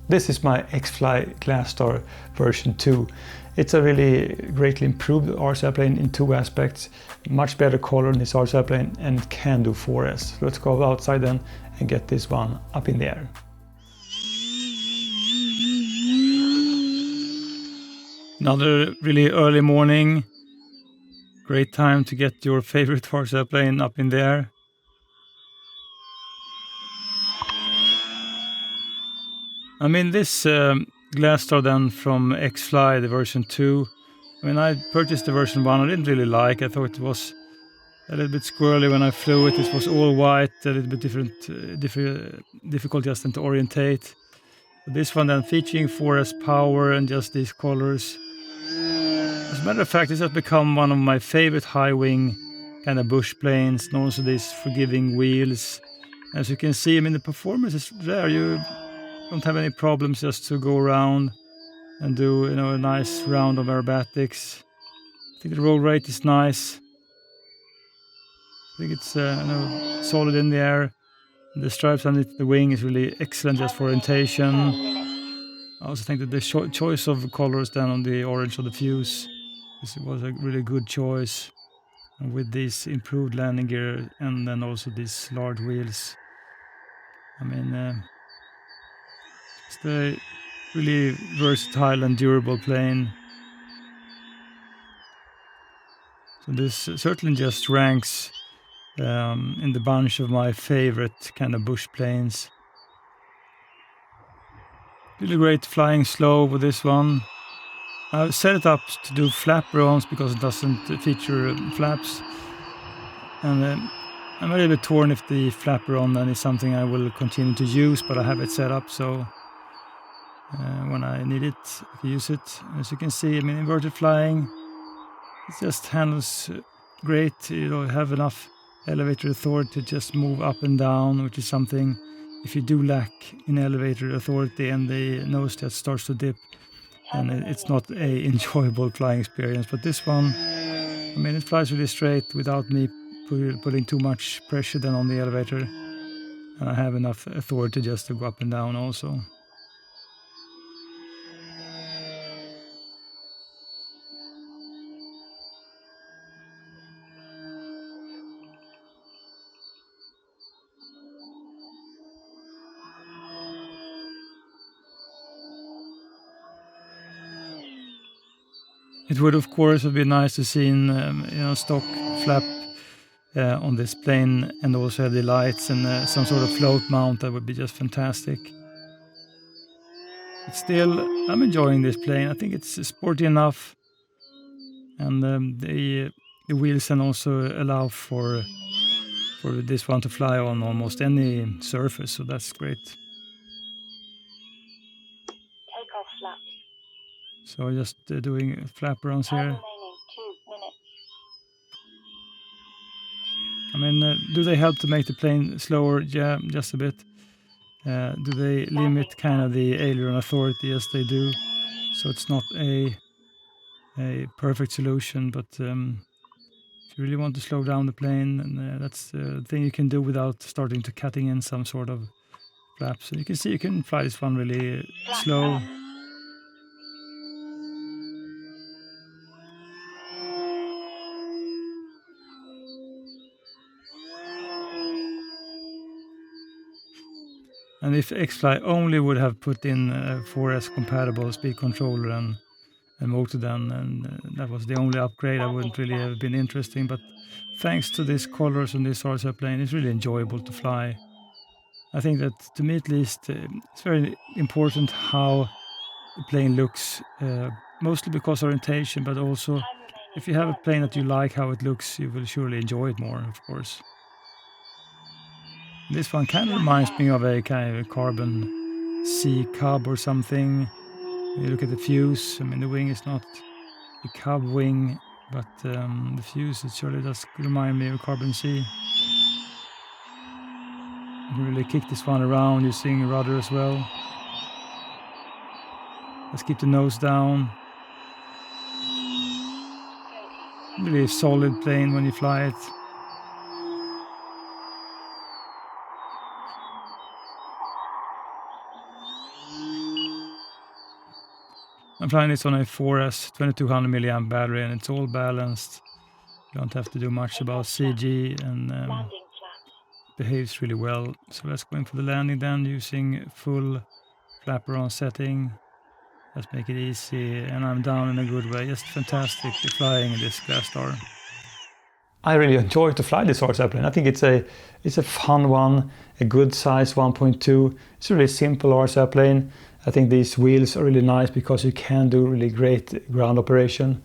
This is my XFLY Glastar version 2. It's a really greatly improved RC plane in two aspects. Much better color in this RC plane, and it can do 4S. Let's go outside then and get this one up in the air. Another really early morning. Great time to get your favorite RC plane up in the air. I mean, this Glastar then from XFLY, the version 2. I mean, I purchased the version 1. I didn't really like. I thought it was a little bit squirrely when I flew it. It was all white, a little bit difficult just to orientate. But this one then featuring 4S power and just these colors. As a matter of fact, this has become one of my favorite high wing kind of bush planes, and also these forgiving wheels. As you can see, I mean, the performance is there. You don't have any problems just to go around and do, you know, a nice round of aerobatics. I think the roll rate is nice. I think it's solid in the air. The stripes underneath the wing is really excellent just for orientation. I also think that the choice of colors then on the orange of the fuse was a really good choice. And with this improved landing gear and then also these large wheels. I mean, it's a really versatile and durable plane. So this certainly just ranks in the bunch of my favorite kind of bush planes. Really great flying slow with this one. I've set it up to do flaperons because it doesn't feature flaps. And I'm a little bit torn if the flaperon then is something I will continue to use, but I have it set up so when I need it, I can use it. As you can see, I mean, inverted flying, it just handles great. You don't have enough elevator authority to just move up and down, which is something if you do lack in elevator authority and the nose just starts to dip, and it's not a enjoyable flying experience. But this one, I mean, it flies really straight without me putting too much pressure then on the elevator, and I have enough authority just to go up and down also. It would, of course, have been nice to see stock flap on this plane, and also have the lights and some sort of float mount. That would be just fantastic. But still, I'm enjoying this plane. I think it's sporty enough, and the wheels can also allow for this one to fly on almost any surface. So that's great. So just doing flaperons here. I mean, do they help to make the plane slower? Yeah, just a bit. Do they limit kind of the aileron authority? Yes, they do. So it's not a perfect solution, but if you really want to slow down the plane, and that's the thing you can do without starting to cutting in some sort of flaps. And you can see you can fly this one really slow. And if XFLY only would have put in 4S compatible speed controller and motor then, and that was the only upgrade, I wouldn't really have been interesting. But thanks to these colors on this RC plane, it's really enjoyable to fly. I think that, to me at least, it's very important how the plane looks, mostly because of orientation, but also if you have a plane that you like how it looks, you will surely enjoy it more, of course. This one kind of reminds me of a kind of a carbon sea cub or something. You look at the fuse, I mean, the wing is not a cub wing, but the fuse, it surely does remind me of carbon sea. You can really kick this one around using a rudder as well. Let's keep the nose down. Really solid plane when you fly it. I'm flying this on a 4S 2200 milliamp battery, and it's all balanced. You don't have to do much about CG, and behaves really well. So let's go in for the landing then, using full flaperon setting. Let's make it easy, and I'm down in a good way. Just fantastic flying this Glastar. I really enjoy to fly this RC airplane. I think it's a fun one, a good size 1.2. It's a really simple RC airplane. I think these wheels are really nice because you can do really great ground operation.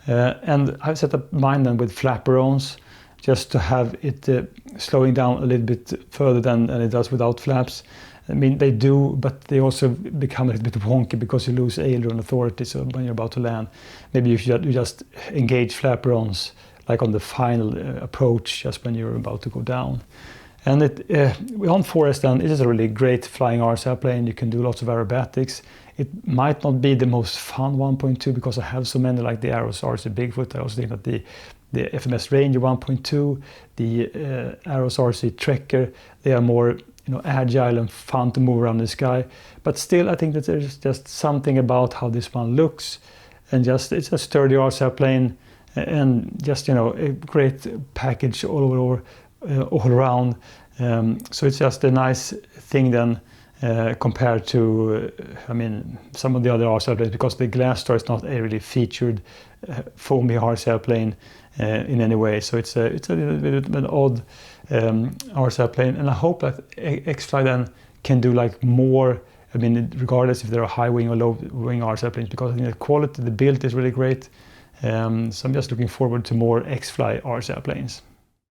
And I've set up mine then with flaperons, just to have it slowing down a little bit further than it does without flaps. I mean, they do, but they also become a little bit wonky because you lose aileron authority. So when you're about to land, maybe you just engage flaperons like on the final approach, just when you're about to go down. And on 4S then, it is a really great flying RC airplane. You can do lots of aerobatics. It might not be the most fun 1.2 because I have so many, like the Aros RC Bigfoot. I also think that the FMS Ranger 1.2, the Aros RC Trekker, they are more agile and fun to move around the sky. But still, I think that there's just something about how this one looks, and just it's a sturdy RC airplane, and just a great package all around. So it's just a nice thing then, compared to some of the other RC airplanes, because the Glastar is not a really featured foamy RC airplane in any way. So it's a little bit of an odd RC airplane, and I hope that XFLY then can do like more. Regardless if they're high wing or low wing RC airplanes, because I think the quality, the build is really great. So I'm just looking forward to more XFLY RC airplanes.